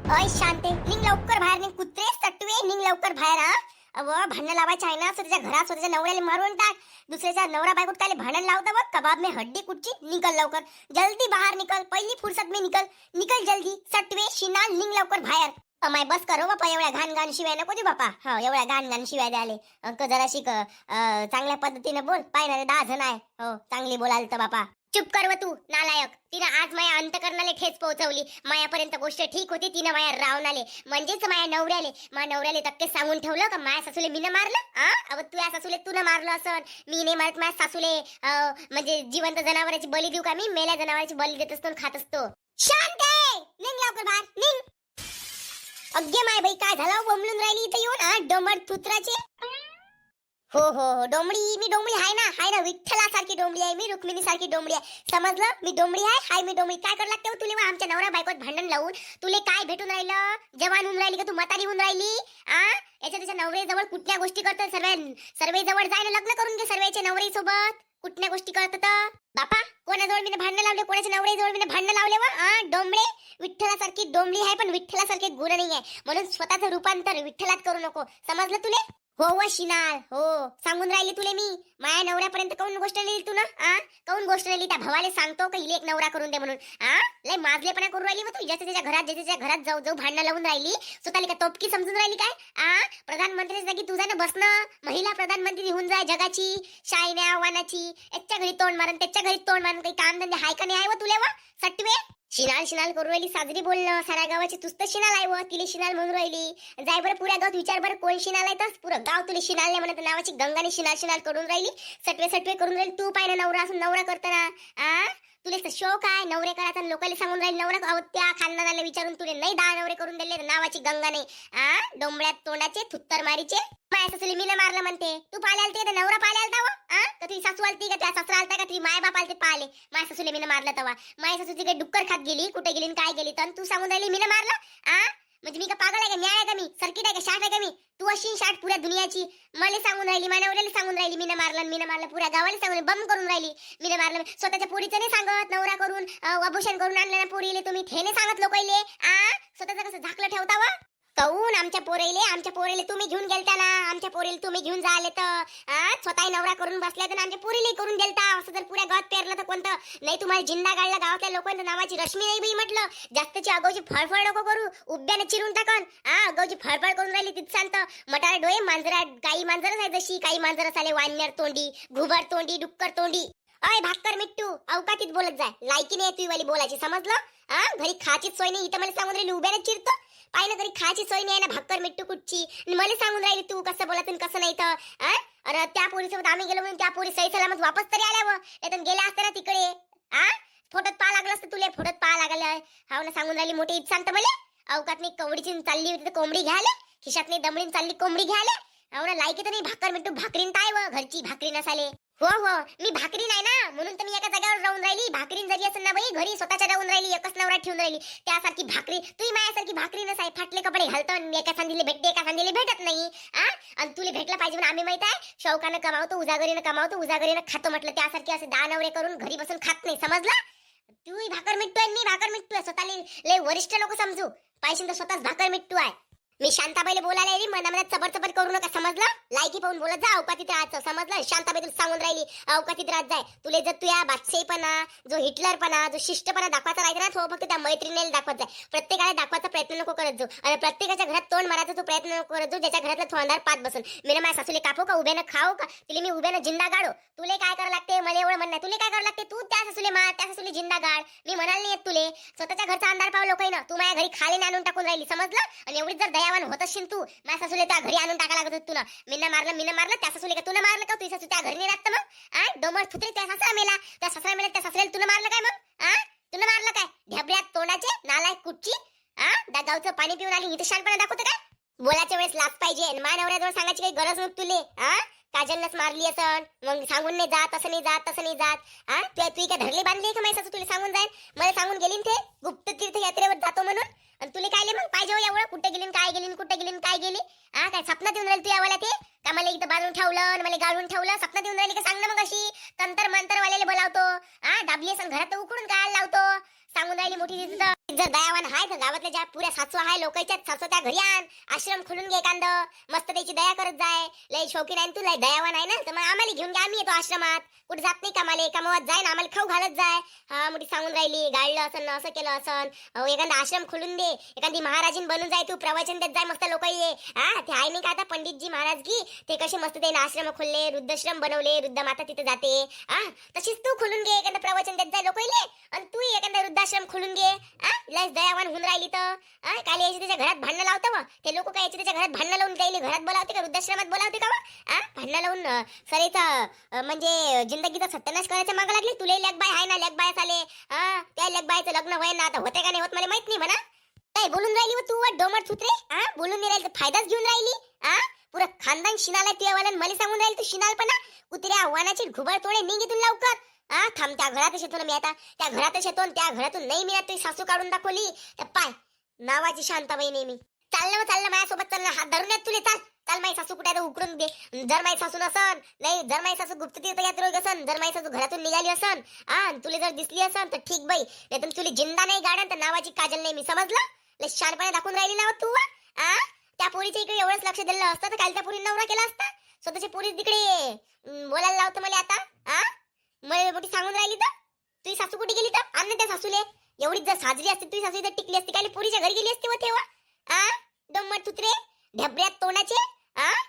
अय शांते, निघ लवकर बाहेर, निघ कुत्रे सटवे, निघ लवकर बाहेर. हा अव भांडण लावायचं आहे ना, स्वतःच्या घरात स्वतःच्या नवऱ्याला मारून टाक. दुसऱ्याच्या नवरा बायकोत काय भांडण लावता बघ, कबाब में हड्डी कुटची. निकल लवकर, जल्दी बाहर निकल, पहिली फुर्सत में निकल. निकल जल्दी सटवे शिनाल, निघ लवकर बाहेर. अमाय बस करो बापा, एवढ्या घाण घाण शिवाय नको दे बापा. हा एवढ्या घाण घाण शिवाय द्याले. अंक जरा शिक, चांगल्या पद्धतीने बोल. पाहिजे 10 जण आहे, हो चांगली बोलाल तर बापा. चुप कर व तू नालायक. तिनं आज माया अंतकरणाले ठेच पोहोचवली. मायापर्यंत गोष्ट ठीक होती, तिनं माया रावणाले म्हणजेच माया नवऱ्याले तक्के सांगून ठेवलं का माया सासूले मीनं मारलं. अव तुझ्या सासूले तुनं मारलं असन, मी नाही मारत. माया सासूले म्हणजे जिवंत जनावरांची बली देऊ का मी? मेल्या जनावरांची बली देत असतो खात असतो. शांत आहे, निघ लवकर बाहेर निघ. अग्गे माय बाई, काय झालं बोंबलून राहिली इथे येऊन? डोमट पुत्राचे. हो हो हो, डोंबडी, मी डोंबडी आहे ना विठ्ठलासारखी डोंबडी आहे मी, रुक्मिणी सारखी डोंबडी आहे. समजलं? मी डोंबडी आहे, हाय मी डोंबडी. काय कर लागते तुले आमच्या नवरा बायकोत भांडण लावून? तुले काय भेटून राहिलं? जवान होऊन राहिली का तू? म्हातारी होऊन राहिली? याच्या त्याच्या नवऱ्याजवळ कुठल्या गोष्टी करतो? सर्वे जवळ जायला लग्न करून घे सर्वेच्या नवरे सोबत. कुठल्या गोष्टी करतात बापा? कोणाजवळ मी भांडण लावले? कोणाच्या नवऱ्याजवळ मी भांडण लावले व? डोंबडे, विठ्ठलासारखी डोंबडी आहे पण विठ्ठलासारखे गुण नाही आहे, म्हणून स्वतःचं रूपांतर विठ्ठलात करू नको. समजलं तुले? हो व शिनाल, हो सांगून राहिली तुले मी. माया नवऱ्यापर्यंत काऊन गोष्ट लिहिली तू ना? काऊन गोष्ट लिहिली? त्या भावाले सांगतो का इले एक नवरा करून दे म्हणून? लय माजलेपणा करून राहिली व तू. ज्याच्या त्याच्या घरात जाऊ जाऊ भांडणं लावून राहिली. स्वतःला का तोपकी समजून राहिली काय? प्रधानमंत्री जागी तुझा ना बसणं. महिला प्रधानमंत्री होऊन जाय जगाची, शायन्या आव्हानाची. याच्या घरी तोंड मारन, त्याच्या घरी तोंड मारन. काही काम धंदे हाय का नाही आहे व तुले व? सटवे शिनाल शिनाल करून राहिली, साजरी बोलणं. साऱ्या गावाची तुस्त शिनाल आहे व तिले शिनाल म्हणून राहिली. जाय बरं पुऱ्या गावात विचार बरं कोण शिनाल आहे तर पुरं गाव तुले शिनाल नाही म्हणत. नावाची गंगाने शिनाल शिनाल करून राहिली, सटवे करून राहिली. तू पाहिजे नवरा असून नवरा करताना तुले शौक आहे नवरे करायचा, लोकांना सांगून राहील नवरा. त्या खानदानाला विचारून तुले नाही 10 नवरे करून दिले नावाची गंगा नाही. डोंबळ्यात तोंडाचे थुत्तर मारीचे. माया सासूला मीनं मारलं म्हणते. तू पाले आलते तर नवरा पाले आलता व? तर तुझी सासू आलती का? त्या सासरा आलता का? तुझी माय बाप आलते पाले? माया सासूला मीनं मारलं तवा. माया सासू तिकडे डुक्कर खात गेली, कुठे गेली काय गेली? तर तू सांगून राहिली मीनं मारलं. म्हणजे मी का पागल आहे का? न्याय आहे का? मी सर्किट आहे का? शाट आहे का मी? तू अशी शाट पुऱ्या दुनियाची मला सांगून राहिली, माझ्या नवऱ्याला सांगून राहिली मीनं मारलं. पुऱ्या गावाला सांगून बम करून राहिली मीनं मारलं. स्वतःच्या पोरीचं नाही सांगत, नवरा करून अभूषण करून आणलं ना पोरीले तुम्ही, हे नाही सांगत लोकांले. स्वतःचं कसं झाकलं ठेवता व? काऊन आमच्या पोरेले तुम्ही घेऊन गेलता ना? आमच्या पोरेले तुम्ही घेऊन जाले तर स्वतः नवरा करून बसल्या तर आमच्या पोरीले करून गेलता. असं जर पुऱ्या गावात पेरलं तर कोणतं नाही? तुम्हाला जिंदा गाडला गावातल्या लोकांच्या नावाची रश्मी नाही बाई म्हटलं. जास्तची अगावची फळफळ नको करू, उभ्याने चिरून टाकन. अगावची फळफळ करून राहिली तिथ सांगत. मटारा डोळे मांजरा, काही मांजरच आहे जशी, काही मांजरच आले वानर तोंडी, घुबड तोंडी, डुक्कर तोंडी. अय भाकर मिट्टू, अवकातीत बोलत जाय. लायकी नाही तुझी वाली बोलायची, समजलं? घरी खाचीच सोय नाही, इथं मला सांगून राहिली उभ्याने चिरतो. पाहिलं घरी खायची सोय नाही ना भाकर मिट्टू कुठची. मला सांगून राहिली तू कसं बोलत कसं नाही तर. अरे त्या पोरीसोबत आम्ही गेलो म्हणून त्या पोरी सही सलामत वापस तरी आल्या व. नाही गेल्या असत्या ना तिकडे. फोटोत पा लागलं असतं तुले, फोटोत पा लागलं. हाव ना सांगून राहिली मोठी ईद सांगतं मला. अवकात नाही कवडीची चालली होती तर कोंबडी घ्यायला, खिशात नाही दमडीन चालली कोंबडी घ्यायला. हाव ना लायकी तर नाही भाकर मिट्टू. भाकरीन काय व घरची भाकरी नसाले. हो मी भाकरी नाही ना म्हणून तर मी एका जागेवर राहून राहिली. भाकरीन जरी असेल ना बाई घरी स्वतःच्या राहून राहिली, एकच नवरा ठेवून राहिली. त्यासारखी भाकरी तुही मायासारखी भाकरी नसाय. फाटले कपडे घालतो, एका सांदिले भेटते एका सांदिले भेटत नाही. आणि तुला भेटला पाहिजे म्हणून आम्ही माहित आहे शौकानं कमावतो, उजागरीनं कमावतो, उजागरीनं खातो म्हटलं. त्यासारखी असे 10 नवरे करून घरी बसून खात नाही, समजलं? तू भाकर मिट्टू मी भाकर मिट्टू. स्वतःला लय वरिष्ठ नको समजू. पाहिजे तर स्वतःच भाकर मिट्टू आहे. मी शांताबाईला बोलायला येईल, मनामनात चबर करू नका, समजलं? लायकी पाहून बोलत जा, अवकातीत राहायचं, समजलं? शांताबाई तुला सांगून राहिली अवकातीत राहत जाय. तुला जर तुया बादशाहीपणा, जो हिटलरपणा, जो शिष्टपणा दाखवायचा राहायचा ना, तो फक्त त्या मैत्रिणीला दाखवत जाय. प्रत्येकाला दाखवायचा प्रयत्न नको करत जाऊ. आणि प्रत्येकाच्या घरात तोंड मारायचा तू प्रयत्न नको करत जाऊ. ज्याच्या घरातला थोंडार पात बसून. मी माझ्या सासूले कापू का? उभ्यानं खाऊ का? तिला मी उभ्यानं जिंदा गाडो. तुले काय करावं लागते? मला एवढं म्हणणं. तुले काय करावं लागते? तू त्या सासूले मार, त्या सासूले जिंदा गाड. मी म्हणाल नाही येत तुले. स्वतःच्या घरचा अंधार पाव लोकांना तू माझ्या घरी खाली आणून टाकून राहिली, समजलं? आणि एवढी जर दयावान होत असशील तू, माझ्या सासूले त्या घरी आणून टाका लागत होत तुला. मीनं मारलं त्या सासूले का तुला मारलं का? तुझी सासू त्या घरी नाही राहत मग? डोमर थुतरी त्या सासरा मेला, त्या सासऱ्याला तुला मारलं काय मग? तुला मारलं काय? ढेबऱ्यात तोंडाचे नालायक कुठची. त्या गावचं पाणी पिऊन आली इथे शानपणा दाखवतं काय? बोलाच्या वेळेस लाज पाहिजे. माझ्या नवऱ्याजवळ सांगायची काही गरज नव्हती तुले. काजलनच मारली असन मग सांगून नाही जात, असं नाही जात, तसं नाही जात. तू काय धरली बांधली का? माझ्या सासू तुला सांगून जाईल, मला सांगून गेली ते गुप्त तीर्थ यात्रेवर जातो म्हणून. आणि तुला काय मग पाहिजे एवढं? कुठे गेली काय गेली, कुठे गेली काय गेली? काय स्वप्नात येऊन राहिली तू यावाला ते का? मला इथं बांधून ठेवलं, मला गाळून ठेवलं, स्वप्नात येऊन राहिली का? सांग ना मग. अशी तंतर मंतर वाल्याला बोलावतो, डाबली असं घरात उकडून काय लावतो, सांगून राहिली मोठी तिथं. जर दयावान आहे तर गावातल्या ज्या पुऱ्या सासू आहे लोकांच्या सासू त्या घरी आण, आश्रम खोलून घे एखादं, मस्त त्याची दया करत जाय. लय शौकीन आहे तू, लय दयावान आहे ना, तर मग आम्हाला घेऊन घ्या, आम्ही येतो आश्रमात. कुठे जात नाही कामाले, कामावर जाय ना, आम्हाला खाऊ घालत जाय. हा मोठी सांगून राहिली गाळलं असं ना असं केलं असं. एखादा आश्रम खोलून दे, एखादी महाराजीन बनून जाय, तू प्रवचन देत जाय मस्त लोक ये. हा ते आहे नाही का आता पंडितजी महाराजगी, ते कसे मस्त त्याने आश्रम खोलले, वृद्धाश्रम बनवले, वृद्ध माता तिथे जाते. हा तशीच तू खोलून घे, एखादं प्रवचन देत जाय लोक येले, आणि तू एखादा वृद्धाश्रम खोलून घे. लस दयावान होऊन राहिली तर काल यायची त्याच्या घरात भांडणं लावतं व ते लोक काय यायचे त्याच्या घरात भांडणं लावून राहिली, घरात बोलावते का वृद्धाश्रमात बोलावते का भांडणं लावून सरेचा म्हणजे जिंदगीचा सत्यानाश करायचा मागं लागली. तुला लेक बाय आहे ना, लेक बाय आले त्या लेक बायचं लग्न होय ना, आता होते का नाही होत मला माहित नाही म्हणा. काय बोलून राहिली व तू डोमट सुत्रे, बोलून नाही राहिली तर फायदाच घेऊन राहिली. पुरा खानदान शिनाला तुझ्यावाला मला सांगून राहिली तू शिनालपणा. कुत्र्या आव्हानाची घुबड तोडे निघितून लवकर. थांब त्या घरातच येतो ना मी आता, त्या घरातच येतो, त्या घरातून नाही मी तुझी सासू काढून दाखवली तर पाय नावाची शांताबाई नेहमी. चाललं माझ्यासोबत चाललं, हात धरून येत तुले. चाल चाल, माझी सासू कुठे उकडून दे. जर माझी सासू नसन, नाही जर माझी सासू गुप्त तीर्थयात्रेवर असन, जर माझी सासू घरातून निघाली असन तुला जर दिसली असन तर ठीक बाई, नाही तर तुला जिंदा नाही गाडन तर नावाची काजल नाही मी, समजलं. लय शानपणे दाखवून राहिली ना तू. त्या पोरीच्या इकडे एवढंच लक्ष दिलं असतं तर काल त्या पोरी नवरा केला असता. स्वतःच्या पोरी तिकडे बोलायला लावतं मला आता. मला मोठी सांगून राहिली तर तुझी सासू कुठे गेली तर आण त्या सासूले. एवढीच जर साजरी असते तुझी सासू तर टिकली असती, काय पोरीच्या घरी गेली असते व तेव्हा. डोंबट तुत्रे, ढबऱ्यात तोंडाचे,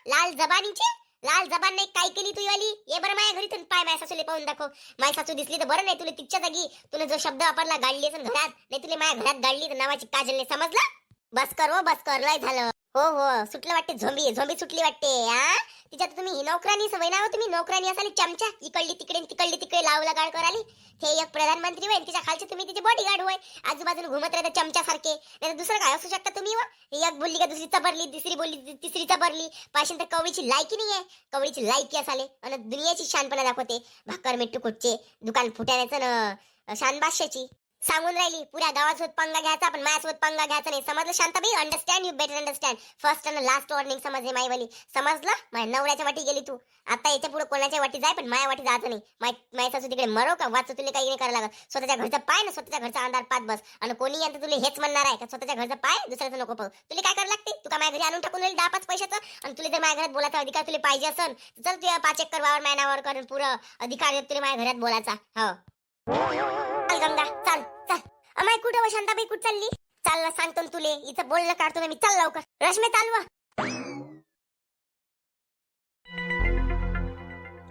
लाल जबानीचे. लाल जबान नाही काय केली तू वाली, ये बरं माझ्या घरी तर पाय माझ्या सासूले पाहून दाखव. माझी सासू दिसली तर बरं, नाही तुला तिच्या जागी तुला जो शब्द वापरला गाडली असेल घरात, नाही तुला माझ्या घरात गाडली तर नावाची काजल नाही, समजलं. बस कर व बस कर, लय झालं. हो सुटलं वाटते, झोंबी सुटली वाटते. तिच्यात तुम्ही नोकरानी सवय ना, तुम्ही नोकरानी असाली चमचा, इकडली तिकडे लावला गाड कराली. हे एक प्रधानमंत्री होय, तिच्या खालचे तुम्ही तिचे बॉडीगार्ड होय, आजूबाजूला घुमत राहता चमचा सारखे. नाही दुसरं काय असू शकता तुम्ही. एक बोलली का दुसरी चबरली, दुसरी बोलली तिसरी चबरली. पाशीन तर कवळीची लायकी नाही आहे, कवळीची लायकी असाले आणि दुनियाची शानपणा दाखवते. भाकर मिट्टू कुठचे दुकान फुटाण्याचं ना शानबादशाची सांगून राहिली. पुऱ्या गावासोबत पंगा घ्यायचा पण माझ्यासोबत पंगा घ्यायचा नाही, समजलं Shantabai. Understand, you better understand. First and last warning समजले माईवाली, समजलं. माझ्या नवऱ्याच्या वाटी गेली तू, आता याच्या पुढे कोणाच्या वाटी जाय पण माझ्या वाटी जायचं नाही. माझ्या सासू तिकडे मरो का वाचू, तुला काही नाही करायला लागत. स्वतःच्या घरचं पाय ना, स्वतःच्या घरचा अंधार पात बस. आणि कोणी यांचं तुला हेच म्हणणार आहे का स्वतःच्या घरचं पाय दुसऱ्याचं नको पाहू. तुला काय करायला लागते, तुका माझ्या घरी आणून टाकून राहील 10-5 पैशाचं. आणि तुला जर माझ्या घरात बोलायचा अधिकार तुला पाहिजे असन चल तुझ्या 5 एकर वावर महिनावर करून पुरं अधिकार येत तुला माझ्या घरात बोलायचा. हो चाल गंगा, चाल चाल. अमाय कुठं व शांताबाई कुठं चालली? चालला सांगतो तुले, इथं बोलणं काढतो ना मी, चाल लवकर. रश्मी चालवा.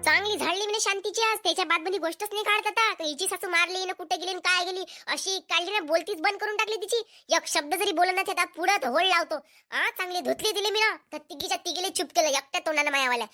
चांगली झाडली म्हणजे शांतीची आज, त्याच्या बादमध्ये गोष्टच नाही काढत आता. तर हिची सासू मारली ना, कुठे गेली काय गेली अशी काढली ना, बोलतीच बंद करून टाकली तिची. एक शब्द जरी बोलत नाही त्यात पुढं होळ लावतो. चांगली धुतली दिली मी ना, तर तिघीले चुप केलं एकट्या तोंडानं मायावाल्या.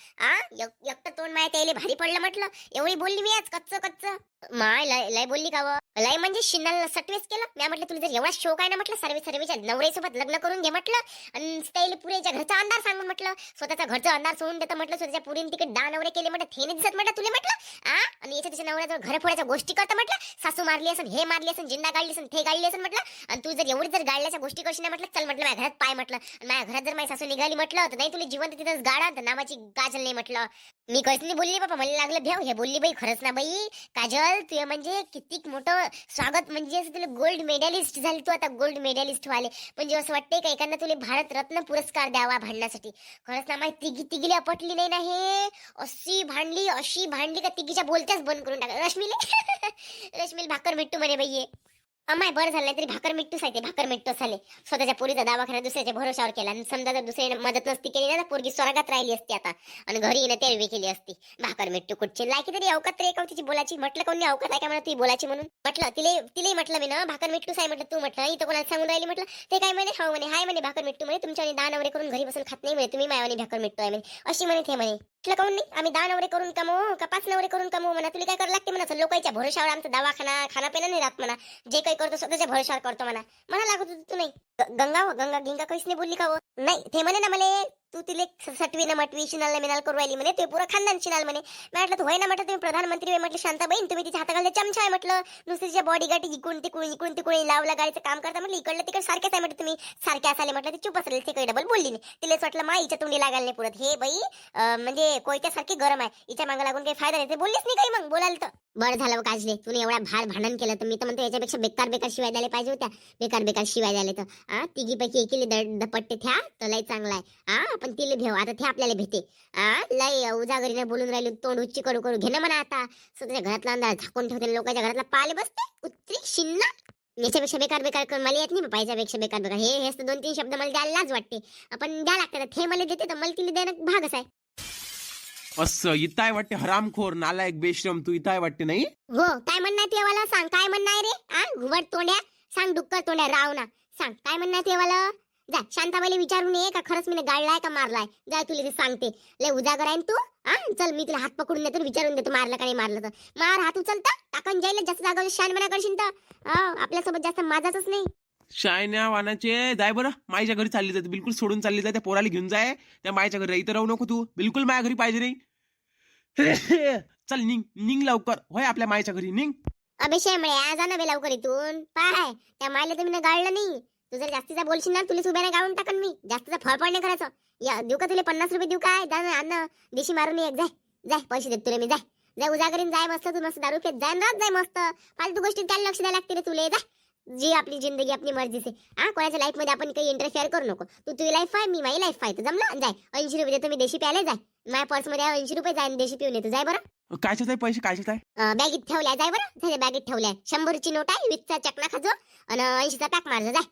एकटं तोंड माया त्याला भारी पडलं म्हटलं. एवढी बोलली मी आज कच्च माय लय बोलली का व? लय म्हणजे शिन्नाला सटवेस केलं. मी म्हटलं तुला जर एवढा शोक आहे ना म्हटलं सर्वेच्या नवऱ्यासोबत लग्न करून घे म्हटलं, आणि त्याला पुरेच्या घरचा अंधार सांगून म्हटलं, स्वतःचा घरचा अंधार सोडून देतं म्हटलं, स्वतःच्या पुरीने तिकडे 10 नवरे केले म्हटलं, हे नाही दिसत म्हटलं तुला म्हटलं. आणि याच्या त्याच्या नवऱ्याजवळ घर फोडायच्या गोष्टी करतं म्हटलं, सासू मारली असेल, हे मारली असेल, जिंदा गाडली असेल, ते गाडली असेल म्हटलं. आणि तू जर एवढी जर गाडल्याच्या गोष्टी करशी नाही म्हटलं, चल म्हटलं माझ्या घरात पाय म्हटलं. आणि माझ्या घरात जर माझी सासू निघाली म्हटलं तर नाही तुला जिवंत तिथंच गाडा तर नावाची काजल नाही म्हटलं. मी कसली बोलली बाबा, मला लागलं भेव. हे बोलली बाई खरंच ना बाई काजल, तू म्हणजे किती मोठं स्वागत, म्हणजे असं तुला गोल्ड मेडलिस्ट झाली तू आता, गोल्ड मेडलिस्ट व्हाले. म्हणजे असं वाटतंय का एखादा तुला भारत रत्न पुरस्कार द्यावा भांडण्यासाठी. खरंच ना माहिती तिघीला पटली नाही ना हे. अशी भांडली का तिघीच्या बोलत्याच बंद करून टाका. रश्मीला भाकर मिट्टू म्हणे बाई. अमाय बरं झालं नाही तरी भाकर मिट्टू सायते, भाकर मिट्टू झाले. स्वतःच्या पोरीचा दवाखाना दुसऱ्याच्या भरोशावर केला, आणि समजा जर दुसऱ्याने मदत नसती केली ना, पोरगी स्वर्गात राहिली असती आता, आणि घरी येणं तेरवी केली असती. भाकर मिट्टू कुठचे लायकी तरी अवकात तरी एका तिची बोलायची. म्हटलं कोणी अवकात आहे का म्हणा ती बोलायची म्हणून. म्हटलं तिला म्हटलं मी ना भाकर मिट्टू साय म्हटलं, तू म्हटलं इथं कोणाला सांगून राहिली म्हटलं. ते काय म्हणे, हाय म्हणे, हाय म्हणे भाकर मिट्टू म्हणे, तुमच्या 10 नवरे करून घरी बसून खात नाही म्हणे, तुम्ही मायावानी भाकर मिट्टू आहे म्हणे, अशी म्हणे ते म्हणे. म्हटलं काऊन नाही, आम्ही 10 नवरे करून कमवू का 5 नवरे करून कमवू म्हणा, तुला काय करायला लागते म्हणा, लोकांच्या भरोशावर आमचा दवाखाना खाना पिणं नाही राहत म्हणा, जे काही करतो स्वतःच्या भरोशावर करतो म्हणा लागत होतं तू नाही. गंगा गंगा गिंगा काहीच नाही बोलली का हो? नाही ते म्हणे ना मला तू तिले सटवी ना मटवी शिनाल ना मिनाल करू राहिली म्हणे ते पुरं खानदान शिनाल म्हणे. मी म्हटलं तू होय ना म्हटलं तुम्ही प्रधानमंत्री आहे म्हटलं शांताबाई तुम्ही तिच्या हाताखाली चमचा आहे म्हटलं नुसती तिच्या बॉडी गाठी इकडून तिकडून लावला गाडीचं काम करता म्हटलं इकडलं तिकडे सारखेच आहे म्हटलं तुम्ही सारखे असाले म्हटलं ते चुपच राहिले ते काही डबल बोलली नाही तिलाच वाटलं मा हिच्या तोंडी लागायला नाही पुरत हे बाई म्हणजे कोयत्यासारखी गरम आहे हिच्या मागं लागून काही फायदा नाही ते बोललीच नाही काही मग बोलायला तर बरं झालं काजले तुम्ही एवढा भांडण केलं तर मी तर म्हणतो याच्यापेक्षा बेकार बेकार शिवाय द्यायला पाहिजे होत्या बेकार बेकार शिवाय द्यायला तर तिघीपैकी एकीले दपट्टे थ्या तर लय चांगला आहे आपण तिले भेव आता ते आपल्याला भेटे लय उजागरीने बोलून राहिले तोंड उच्ची करू करू घेणं म्हणा आता स्वतःच्या घरातला अंधार झाकून ठेवते लोकांच्या घरातला पाले बसते कुत्री शिन्ना याच्यापेक्षा बेकार बेकार मला येत नाही पाहिजेपेक्षा बेकार बेकार हेच तर 2-3 शब्द मला द्यायला लाज वाटते आपण द्या लागतात हे मला देते तर मला तिला देणं भागच आहे. असं इथं वाटते हरामखोर नालायक बेशरम तू इथं वाटते नाही हो काय म्हणणं आहे ते वाला सांग काय म्हणणं आहे रे घुबड तोंड्या सांग डुक्कर तोंड्या राव ना सांग काय म्हणणं आहे ते वाला जा शांताबाईला विचारून ये का खरंच मी गाडलाय का मारलाय जा तुला ते सांगते लय उजागर आहे तू चल मी तुला हात पकडून देतो विचारून देतो मारलं का नाही मारलं तर मार हात उचलता टाकून जायला जास्त जागा शानपणा करशील तर आपल्यासोबत जास्त माझाच नाही शायन्या वानाचे जाय बरं माईच्या घरी चालली जाते बिलकुल सोडून चालली जाते पोराला घेऊन जाय त्या माईच्या घरी इथं राहू नको तू बिलकुल माझ्या घरी पाहिजे नाही चल निघ लवकर होय आपल्या माईच्या घरी निघ अबे शेमळे जा ना बे लवकर इथून पाय त्या मायला तर मी गाळलं नाही तू जर जास्तीचा बोलशील ना तुला उभ्याने गाळून टाकन मी जास्तीचा फळफळ नाही करायचं या देऊ का तुला 50 रुपये देऊ काय जा ना अन्न देशी मारून एक जाय जाय पैसे देत तुला मी जाय जाय उजागरीन जाय मस्त तू मस्त दारू पेत जाय रात जाय मस्त फालतू गोष्टीत त्याला लक्ष द्यायला लागते रे तुला जा जी आपली जिंदगी आपली मर्जी से कोणाच्या लाईफ मध्ये आपण काही इंटरफेअर करू नको तू तुझी लाईफ आहे मी माझी लाईफ आहे तर जमलं जाय 80 रुपये देतो मी देशी प्यायला जाय माझ्या पर्स मध्ये 80 रुपये जाय देशी पिऊन येतो जाय बरं कायच्यात आहे पैसे कायच्यात आहे बॅगेत ठेवल्या जाय बरं झाल्या बॅगेत ठेवल्या 100 ची नोट आहे 20 चा चकना खाजो आणि 80 चा पॅक मारजो जाय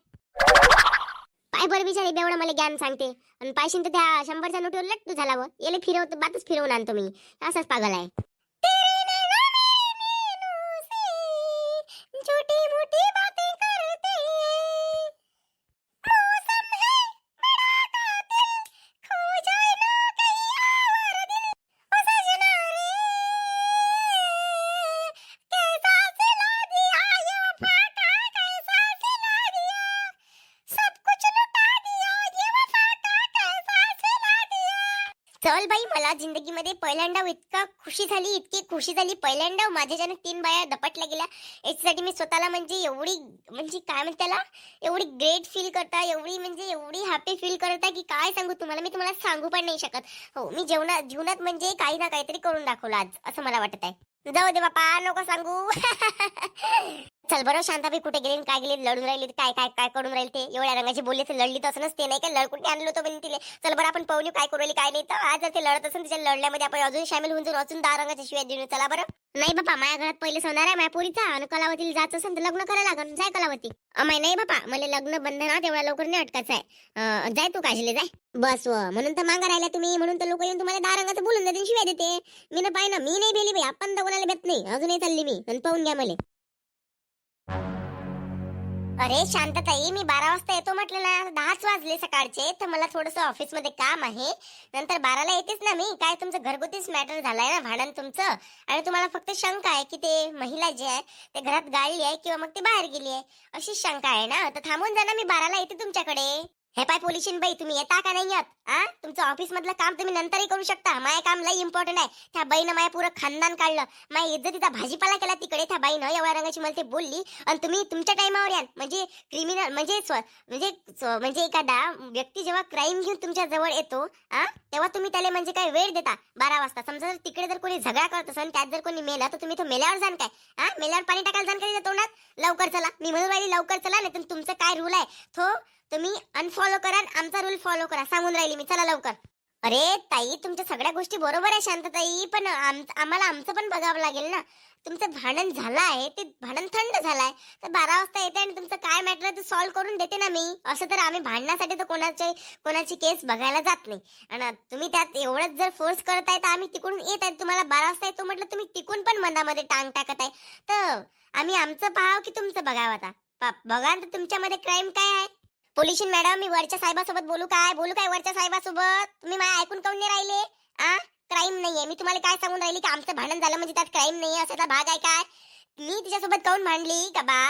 पाय बरं बिचारे बेवडं मला ज्ञान सांगते आणि पायशीन तर त्या 100 च्या नोटीवर लट्टू झाला व याला फिरवतो बातच फिरवून आणतो मी असाच पागल आहे छोटी मोठी बातें करते मौसम है बड़ा कातिल खो जाए ना कहीं और दिल ओ सजना रे कैसा सिला दिया ये वफा का कैसा सिला दिया सब कुछ लुटा दिया ये वफा का कैसा सिला दिया चल बाई मला जिंदगीमध्ये पहिल्यांदा इतकी खुशी झाली पहिल्यांदा माझ्याच्याने 3 बाया दपटल्या गेल्या याच्यासाठी मी स्वतःला म्हणजे एवढी म्हणजे काय म्हणते त्याला एवढी ग्रेट फील करता एवढी हॅपी फील करता की काय सांगू तुम्हाला मी तुम्हाला सांगू पण नाही शकत हो मी जीवनात म्हणजे काही ना काहीतरी करून दाखवलं आज असं मला वाटत आहे जाऊ दे बापा नको सांगू चल बरं शांताबाई कुठे गेली काय गेली लढून राहिली काय काय काय करून राहिले ते एवढ्या रंगाची बोलली तर लढली तर असं नसते नाही का लढकुंडी आणलो होतो पण तिले चल बरं आपण पाहून काय करू राहिली काय नाही तर आज जर ते लढत असेल तिच्या लढल्यामध्ये आपण अजून सामील होऊन जाऊन अजून 10 रंगाच्या शिवाय देऊन चला बरं नाही बापा माझ्या घरात पहिले सोनार आहे माझ्या पोरीचा आणि कलावतीला जायचं असेल तर लग्न करायला लागल जाय कलावती अमाय नाही बापा मला लग्न बंधनात एवढ्या लवकर नाही अटकायचं आहे जाय तू काजले जाय बस म्हणून तर मागा राहिला तुम्ही म्हणून तर लोक येऊन तुम्हाला 10 रंगाचं बोलून देते शिवाय देते मी ना पाय ना मी नाही भेली बाई आपण तर कोणाला भेट नाही अजूनही चालली मी आणि पाहून घ्या मला अरे शांतताई मी 12 वाजता येतो म्हटलं ना 10च वाजले सकाळचे तर मला थोडंसं ऑफिस मध्ये काम आहे नंतर 12ला येतेच ना मी काय तुमचं घरगुतीच मॅटर झालाय ना भांडण तुमचं आणि तुम्हाला फक्त शंका आहे की ते महिला जे आहे ते घरात गाळली आहे किंवा मग ते बाहेर गेली आहे अशी शंका आहे ना तर थांबून जा ना मी 12ला येते तुमच्याकडे हे पाय पोलिशन बाई तुम्ही येता का नाही येत तुमचं ऑफिस मधलं काम तुम्ही नंतरही करू शकता माझं काम लई इम्पॉर्टंट आहे त्या बाईनं माझ्या पुरं खानदान काढलं माझ्या इज्जतीचा भाजीपाला केला तिकडे त्या बाईनं एवढ्या रंगाची मला ते बोलली आणि तुम्ही तुमच्या टाइमावर याल म्हणजे क्रिमिनल म्हणजे एखादा व्यक्ती जेव्हा क्राईम घेऊन तुमच्या जवळ येतो तेव्हा तुम्ही त्याला म्हणजे काय वेळ देता 12 वाजता समजा जर तिकडे जर कोणी झगडा करत असेल त्यात जर कोणी मेला तर तुम्ही तो मेल्यावर जाण काय मेल्यावर पाणी टाकायला जाण काय तोंडात लवकर चला मी म्हणून राहिली लवकर चला नाही तर तुमचं काय रूल आहे तो तुम्ही अनफॉलो करा आमचा रूल फॉलो करा सांगून राहिली मी चला लवकर अरे ताई तुमच्या सगळ्या गोष्टी बरोबर आहे शांतताई पण आम्हाला आमचं पण बघावं लागेल ना तुमचं भांडण झालं आहे ते भांडण थंड झालंय तर 12 वाजता येते आणि तुमचं काय मॅटर आहे ते सॉल्व्ह करून देते ना मी असं तर आम्ही भांडण्यासाठी तर कोणाची केस बघायला जात नाही आणि तुम्ही त्यात एवढंच जर फोर्स करताय तर आम्ही तिकडून येत आहे तुम्हाला 12 वाजता येतो म्हटलं तुम्ही तिकून पण मनामध्ये टांग टाकत आहे तर आम्ही आमचं पाहावं की तुमचं बघावं आता बघा तर तुमच्यामध्ये क्राईम काय आहे पोलिशन मॅडम मी वरच्या साहेबासोबत बोलू काय वरच्या साहेबासोबत तुम्ही मला ऐकून काऊन नाही राहिले क्राईम नाहीये मी तुम्हाला काय सांगून राहिली की आमचं भांडण झालं म्हणजे त्यात क्राईम नाहीये असाचा भाग आहे काय मी तिच्यासोबत काऊन भांडली का बा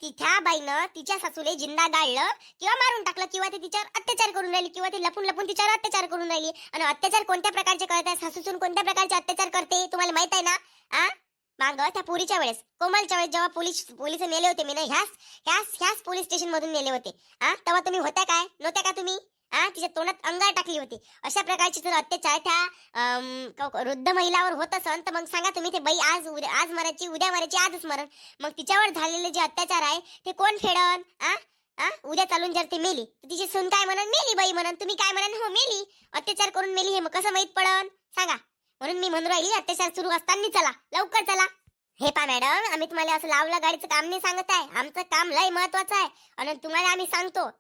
त्या बाईनं तिच्या सासूले जिंदा गाळलं किंवा मारून टाकलं किंवा ते तिच्यावर अत्याचार करून राहिली किंवा ती लपून लपून तिच्यावर अत्याचार करून राहिली. आणि अत्याचार कोणत्या प्रकारचे करत आहे, सासूसून कोणत्या प्रकारचे अत्याचार करते तुम्हाला माहित आहे ना. माग त्या पोरीच्या वेळेस, कोमलच्या वेळेस जेव्हा पोलीस नेले होते मी ना, ह्याच पोलीस स्टेशन मधून नेले होते. तेव्हा तुम्ही होत्या काय, नव्हत्या का तुम्ही? तिच्या तोंडात अंगार टाकली होती. अशा प्रकारचे जर अत्याचार त्या वृद्ध महिलावर होत असन तर मग सांगा तुम्ही, ते बाई आज मरायची, उद्या मरायची, आजच मरण. मग तिच्यावर झालेले जे अत्याचार आहे ते कोण फेडन? उद्या चालून जर ती मेली तर तिची सून काय म्हणन, मेली बाई म्हणन. तुम्ही काय म्हणन, हो मेली, अत्याचार करून मेली. हे मग कसं माहित पडन सांगा. म्हणून मी म्हणून राहिली, अत्याचार सुरू असताना चला, लवकर चला. हे पा मॅडम, आम्ही तुम्हाला असं लावलं गाडीचं काम नाही सांगत आहे. आमचं काम लय महत्वाचं आहे आणि तुम्हाला आम्ही सांगतो.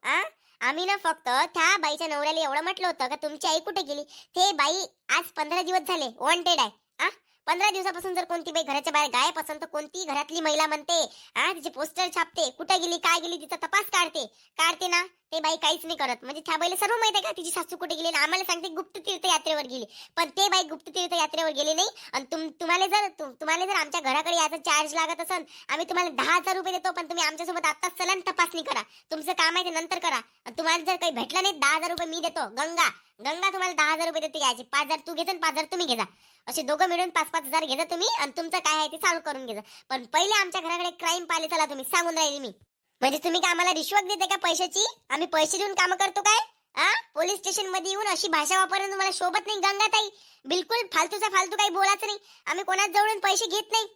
आम्ही ना फक्त त्या बाईच्या नवऱ्याला एवढं म्हटलं होतं का तुमची आई कुठे गेली. ते बाई आज 15 दिवस झाले वॉन्टेड आहे. 15 दिवसापासून जर कोणती बाई घराच्या बाहेर गायब असेल तर कोणती घरातली महिला म्हणते, तिचे पोस्टर छापते, कुठे गेली काय गेली तिचा तपास काढते ना. ते बाई काहीच नाही करत. म्हणजे त्या बाईला सर्व माहित आहे का तिची सासू कुठे गेली. आम्हाला सांगते गुप्त तीर्थयात्रेवर गेली, पण ते बाई गुप्त तीर्थयात्रेवर गेली नाही. आणि तुम्हाला जर आमच्या घराकडे याचा चार्ज लागत असेल, आम्ही तुम्हाला 10,000 रुपये देतो, पण तुम्ही आमच्यासोबत आत्ताच चला आणि तपासणी करा. तुमचं काम आहे ते नंतर करा. तुम्हाला जर काही भेटलं नाही, 10,000 रुपये मी देतो. गंगा तुम्हाला 10,000 रुपये देते यायचे. 5,000 तू घेजा आणि 5,000 तुम्ही घेजा. असे दोघं मिळून 5,000 घेजा तुम्ही आणि तुमचं काय आहे ते चालू करून घ्या. पण पहिले आमच्या घराकडे क्राईम पाहिले चला तुम्ही, सांगून राहिली मी. म्हणजे तुम्ही काय आम्हाला रिश्वत देते का पैशाची? आम्ही पैसे देऊन काम करतो काय? पोलीस स्टेशन मध्ये येऊन अशी भाषा वापरणं तुम्हाला शोभत नाही गंगाताई. बिलकुल फालतू काही बोलायचं नाही. आम्ही कोणाच जवळून पैसे घेत नाही.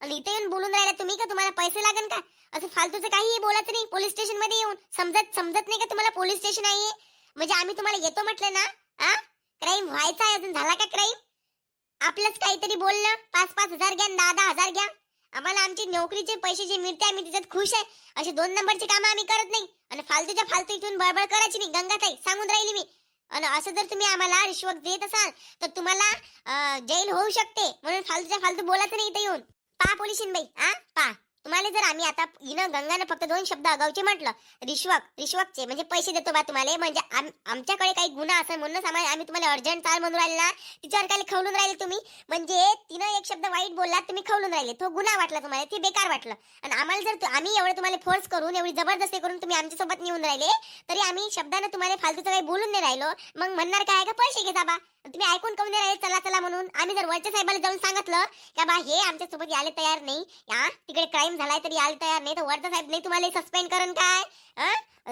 आणि इथे येऊन बोलून राहिला तुम्ही का तुम्हाला पैसे लागन का? असं फालतूचं काहीही बोलायचं नाही. पोलीस स्टेशन मध्ये येऊन समजत नाही का तुम्हाला पोलीस स्टेशन आहे? म्हणजे आम्ही तुम्हाला येतो म्हटलं ना. क्राईम व्हायचा आहे, अजून झाला का क्राईम? आपलंच काहीतरी बोलणं, 5,000 घ्या, 10,000 घ्या. आम्हाला आमची नोकरीचे पैसे जे मिळते आम्ही त्याच्यात खुश आहे. असे 2 नंबरचे काम आम्ही करत नाही. आणि फालतू इथून बळबळ करायची नाही गंगाताई, सांगून राहिली मी. आणि असं जर तुम्ही आम्हाला रिश्वत देत असाल तर तुम्हाला जेल होऊ शकते. म्हणून फालतू बोलायचं नाही इथे येऊन. पा पोलिशीन बाई, पा तुम्हाला जर आम्ही आता गंगानं फक्त 2 शब्द अगावचे म्हटलं, रिश्वतचे म्हणजे पैसे देतो बा तुम्हाला, म्हणजे आमच्याकडे काही गुन्हा असेल म्हणूनच आम्ही तुम्हाला अर्जंट चाल म्हणून राहिले ना. तिच्यावर काय खवलून राहिले तुम्ही? म्हणजे तिनं एक शब्द वाईट बोलला, तुम्ही खवलून राहिले. तो गुन्हा वाटला तुम्हाला, ते बेकार वाटलं. आणि आम्हाला जर आम्ही एवढं तुम्हाला फोर्स करून, एवढी जबरदस्ती करून तुम्ही आमच्यासोबत नेऊन राहिले, तरी आम्ही शब्दानं तुम्हाला फालतूचं काही बोलून नाही राहिलो. मग म्हणणार काय का पैसे घेता बा. तुम्ही ऐकून कमी नाही राहिले चला म्हणून. आम्ही जर वरच्या साहेबाला जाऊन सांगितलं का बा हे आमच्या सोबत यायला तयार नाही, तिकडे क्राईम झालाय तरी यायला तयार नाही, तर वरचा साहेब नाही तुम्हाला सस्पेंड करण काय?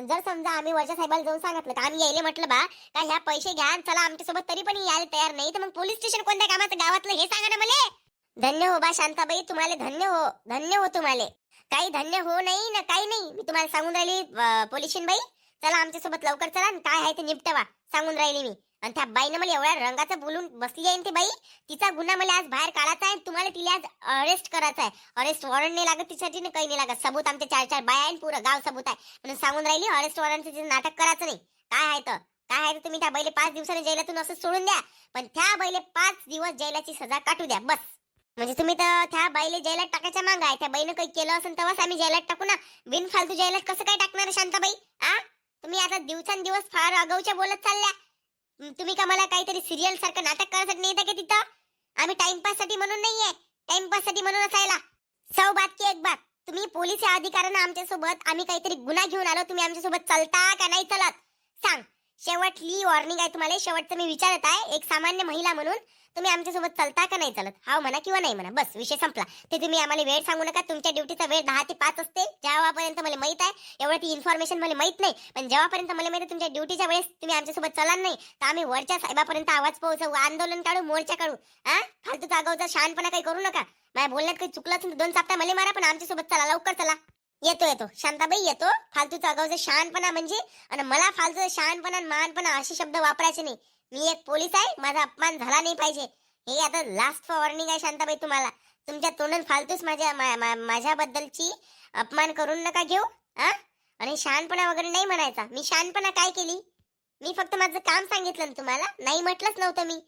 जर समजा आम्ही वरच्या साहेबाला जाऊन सांगितलं का आम्ही यायला म्हटलं बा का ह्या पैसे घ्या चला आमच्यासोबत, तरी पण यायला तयार नाही, तर मग पोलीस स्टेशन कोणत्या कामाचं गावातलं हे सांगा ना मला. धन्य हो बा शांताबाई, तुम्हाला धन्य हो तुम्हाला. काही धन्य हो नाही ना, काही नाही. मी तुम्हाला सांगून राहिली पोलिशीन बाई, चला आमच्यासोबत लवकर चला, काय आहे ते निपटवा, सांगून राहिली मी. आणि त्या बाईनं मला एवढ्या रंगाचं बोलून बसली आहे ती बाई. तिचा गुन्हा मला आज बाहेर काढायचा आहे. तुम्हाला तिला आज अरेस्ट करायचं आहे. अरेस्ट वॉरंट नाही लागत तिच्यासाठी, काही नाही लागत. सबूत आमचे 4 बाया आहे, पुरं गाव सबूत आहे. म्हणून सांगून राहिली अरेस्ट वॉरंटचं नाटक करायचं नाही. काय आहे तर तुम्ही त्या बाईले 5 दिवसाने जेलातून असं सोडून द्या, पण त्या बाईले 5 दिवस जेलाची सजा काटू द्या बस. म्हणजे तुम्ही तर त्या बाईले जेलात टाकायच्या माग आहे. त्या बाईनं काही केलं असेल तेव्हाच आम्ही जेलात टाकू ना. बिनफालतू जेलात कसं काय टाकणार शांताबाई? तुम्ही आता दिवसांदिवस फार अगाऊच्या बोलत चालल्या. तुम्ही का मला काहीतरी सिरियल सारखं नाटक करायसाठी नाही येतं का तिथं? आम्ही टाइमपास साठी म्हणून नाहीये, टाइमपास साठी म्हणून असायला. 100 बात की 1 बात. तुम्ही पोलीस अधिकाऱ्यांना आमच्यासोबत आम्ही काहीतरी गुन्हा घेऊन आलो, तुम्ही आमच्यासोबत चलता का नाही चलत सांग. शेवटली वॉर्निंग आहे तुम्हाला, शेवटचं मी विचारत आहे. एक सामान्य महिला म्हणून तुम्ही आमच्यासोबत चलता का नाही चलत? हा म्हणा किंवा नाही म्हणा, बस विषय संपला. ते तुम्ही आम्हाला वेळ सांगू नका. तुमच्या ड्युटीचा वेळ 10 ते 5 असते. जेव्हापर्यंत मला माहित आहे एवढं ती इन्फॉर्मेशन मला माहित नाही, पण जेव्हापर्यंत मला माहिती तुमच्या ड्युटीच्या वेळेस तुम्ही आमच्यासोबत चला नाही तर आम्ही वरच्या साहेबापर्यंत आवाज पोहोचवू, आंदोलन काढू, मोर्चा काढू. फालतूचा आगाऊचा शहाणपणा काही करू नका. माझ्या बोलण्यात काही चुकलं असेल तर 2 चापटा मला मारा, पण आमच्यासोबत चला, लवकर चला. येतो शांताबाई येतो. फालतूचा आगाऊचा शहाणपणा म्हणजे, आणि मला फालतूचा शहाणपणा आणि महानपणा असे शब्द वापरायचे नाही. मी एक पोलीस आहे, माझा अपमान झाला नाही पाहिजे. हे आता लास्ट वॉर्निंग आहे शांताबाई तुम्हाला. तुमच्या तोंडून फालतूच माझ्याबद्दलची अपमान करून नका घेऊ. आणि शहाणपणा वगैरे नाही म्हणायचा. मी शहाणपणा काय केली? मी फक्त माझं काम सांगितलं ना तुम्हाला, नाही म्हटलंच नव्हतं मी.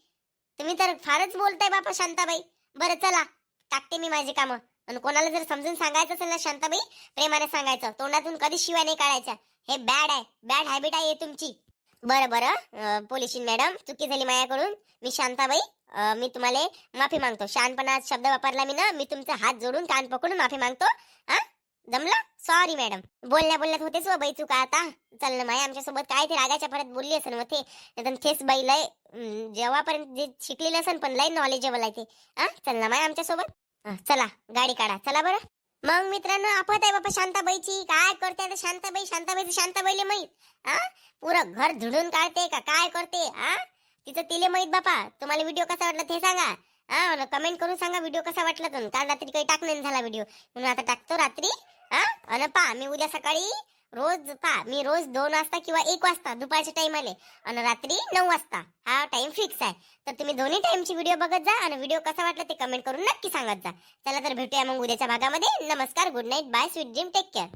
तुम्ही तर फारच बोलताय बापा शांताबाई. बरं चला, टाकते मी माझी कामं. आणि कोणाला जर समजून सांगायचं असेल ना शांताबाई, प्रेमाने सांगायचं, तोंडातून कधी शिवाय नाही काढायच्या. हे बॅड हॅबिट आहे तुमची. बरं पोलिशीन मॅडम, चुकी झाली माझ्याकडून. मी शांताबाई, मी तुम्हाला माफी मागतो. शहाणपणा शब्द वापरला मी ना, मी तुमचा हात जोडून कान पकडून माफी मागतो. जमलं? Sorry madam. बोलण्यात होतेच व बाई चुका आता. चल ना माय आमच्यासोबत काय ते रागाच्या परत बोलली असेल व ते नाहीतर तेच बाई लय जेव्हापर्यंत जे शिकलेलं असेल पण लय नॉलेजेबल आहे ते. चल ना माय आमच्यासोबत. चला गाडी काढा चला बरं. मग मित्रांनो आपत आहे बापा शांताबाईची. काय करते आता शांताबाई? शांताबाईले माहित. पुरं घर झुडून काढते का काय करते? तिचं तिले माहित बापा. तुम्हाला व्हिडिओ कसा वाटला ते सांगा. कमेंट करून सांगा व्हिडिओ कसा वाटला. तर काल रात्री काही टाकण्यात झाला व्हिडिओ म्हणून आता टाकतो रात्री. अन पा मी उद्या सकाळी मी रोज 2 वाजता किंवा 1 वाजता दुपारच्या टाइम आले आणि रात्री 9 वाजता हा टाइम फिक्स आहे. तर तुम्ही दोन्ही टाइमची व्हिडिओ बघत जा आणि व्हिडिओ कसा वाटला ते कमेंट करून नक्की सांगत जा. चला तर भेटूया मग उद्याच्या भागामध्ये. नमस्कार, good night, bye, sweet dream, take care.